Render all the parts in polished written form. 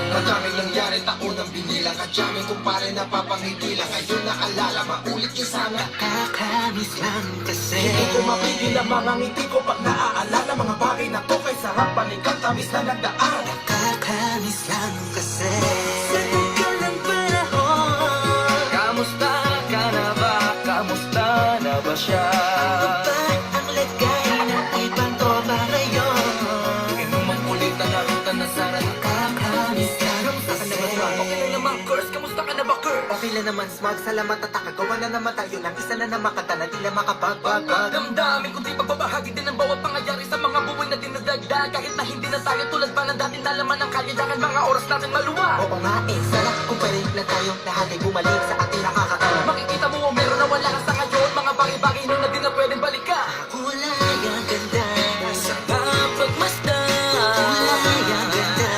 Madaming nangyari, taon ang binilang. Kadyaming kumpare, napapangiti lang. Ngayon naalala, maulit yung sana. Nakakamiss lang kasi Hindi ko mapigil ang mga ngiti ko pag naaalala. Mga bagay na to kay sarap balikan, tamis na nagdaan. Nakakamiss lang kasi sa tagal ng panahon. Kamusta ka na ba? Kamusta na ba siya? Ano ba ang lagay ng ibang tropa ngayon? Inumang ulit na narutan na sana. Nakakamiss lang Kamusta ka na ba, kasi Smart? Okay lang naman, Curse. Kamusta ka na ba, Curse? Okay lang naman, Smart. Salamat at nakagawa na naman tayo ng isa na naman kanta na di na makapagbabag. Damdamin kundi pagbabahagi din ang bawat pangyayari sa mga buhay na dinadagdag. Kahit na hindi na tayo tulad pa ng dating nalaman ng kalilangan, mga oras natin maluwa. Oo nga eh, sarap kung parin na tayong lahat ay bumalik sa ating nakakatawa. Makikita mo meron na wala ka sa ngayon. Mga bagay-bagay na di na pwedeng balikan. Kulay ang ganda, Sana pagmasdan, kulay ang ganda.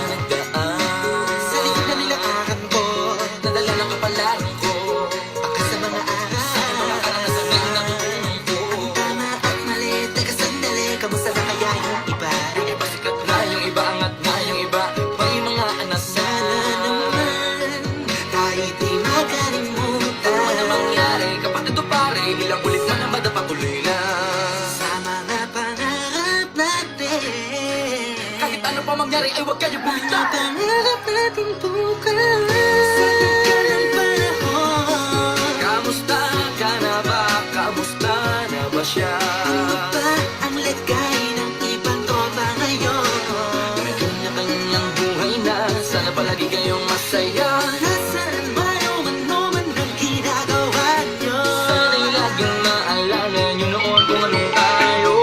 nagdaan Sa likod na nilakaran ko, nadala ng kapalan ko. baka sa mga araw. Karanasan na natutunan ko. Tama at mali, teka sandali, kamusta na kaya yung iba? Yung iba sikat na, yung iba angat na, yung iba pang mga anak na. Sana naman, tayo di makalimutan. Ano man ang mangyari, kapatid o pare, ilang ulit man ang madapatuloy na. Sa mga pangarap natin, Kahit ano pa mangyari, ay huwag kayo bumitaw. pangarap natin bukas. Sa tagal ng panahon, Kamusta ka na ba? Kamusta na ba siya? ano ba ang lagay ng ibang tropa ngayon? May kanya-kanyang buhay na, sana palagi kayong masaya. Nasaan man o ano man ang ginagawa nyo? Sana'y laging maalala nyo noon kung anong tayo.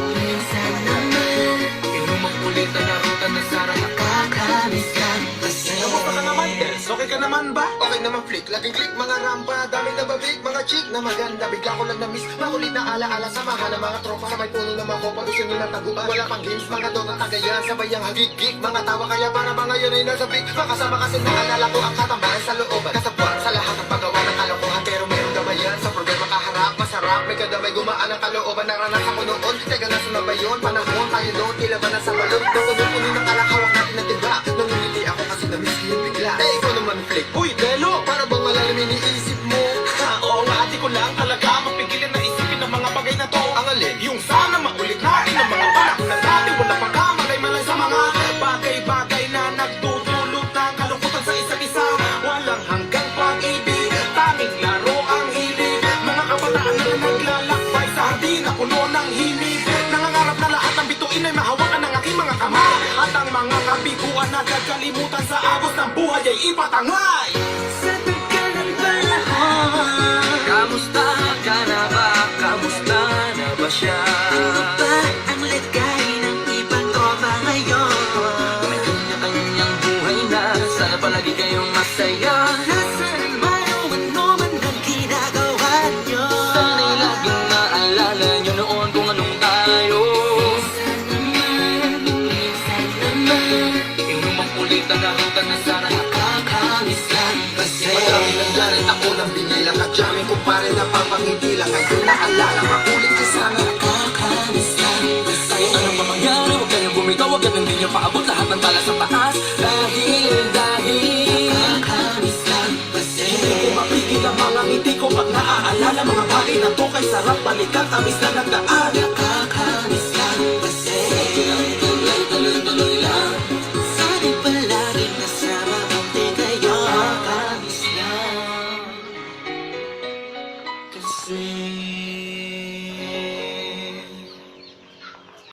Minsan naman, Inumang ulit ang narutan na sana. nakakamiss lang kasi. Kamusta ka naman, Dels? Okay ka naman ba? Okay naman, Flick. Laging click, mga rampa. Daming nababig, mga chick na maganda. Bigla ko lang na-miss. Makulit na ala-ala. Samahan ng mga tropa. Sa may puno ng mga kopa. Gusto nilang taguan. Wala pang games, mga doon at tagayan. Sabay ang hagig-gig. Mga tawa kaya para mga yun ay nasa big. Makasama kasi naalala ko ang katambahan sa looban. Kasabuan sa lahat ng paggawa ng kalokohan. Pero meron gamayan. Sa problema kaharap, masarap. May kadamay gumaan ang kalooban. Naranasan ko noon. Teka na sumabay yun. Panahon tayo doon. Ilaban na sa balon. Napuno-puno ng alak. Hawak natin ng timba. Nangingiti ako kasi na-miss ko yung bigla. Eh, ikaw naman, Flick. Uy, Belo! Para bang malalim iniisip mo? Ha, oo nga, di ko lang talaga mapigilan na isipin ang mga bagay na to. Ang alin? Yung sana maulit natin ang mga panahon na dati. Wala pang kamalay-malay sa mga bagay-bagay na nagdudulot ng kalungkutan sa isa't isa. Walang hanggang pag-ibig, tanging laro ang hilig. Mga kabataan na naglalakbay sa hardin na puno ng himig. Nangangarap na lahat ng bituin ay mahawakan ng aking mga kamay. At ang mga kabiguan na nagkalimutan sa agos ng buhay ay ipatangay. Sa tagal ng panahon, Kamusta ka na ba? Kamusta na ba siya? ano ba ang lagay ng ibang tropa ngayon? May kanya-kanyang buhay na, sana palagi kayong masaya. Nasaan man o ano man ang ginagawa nyo? Sana'y laging maalala nyo noon kung anong tayo. Minsan naman, Inumang ulit ang narutan na sana. nakakamiss lang kasi. Madami nangyari, ako lang binilang. Kadyaming kumpare, napapangiti lang. Ngayon naalala, maulit yung sana. Nakakamiss lang kasi. Kahit ano pa mangyari, huwag kayong bumitaw. Huwag hindi nyo paabot lahat ng tala sa taas. Dahil Nakakamiss lang kasi. Hindi ko mapigil ang mga ngiti ko pag naaalala. Mga bagay na to kay sarap balikan, tamis na nagdaan.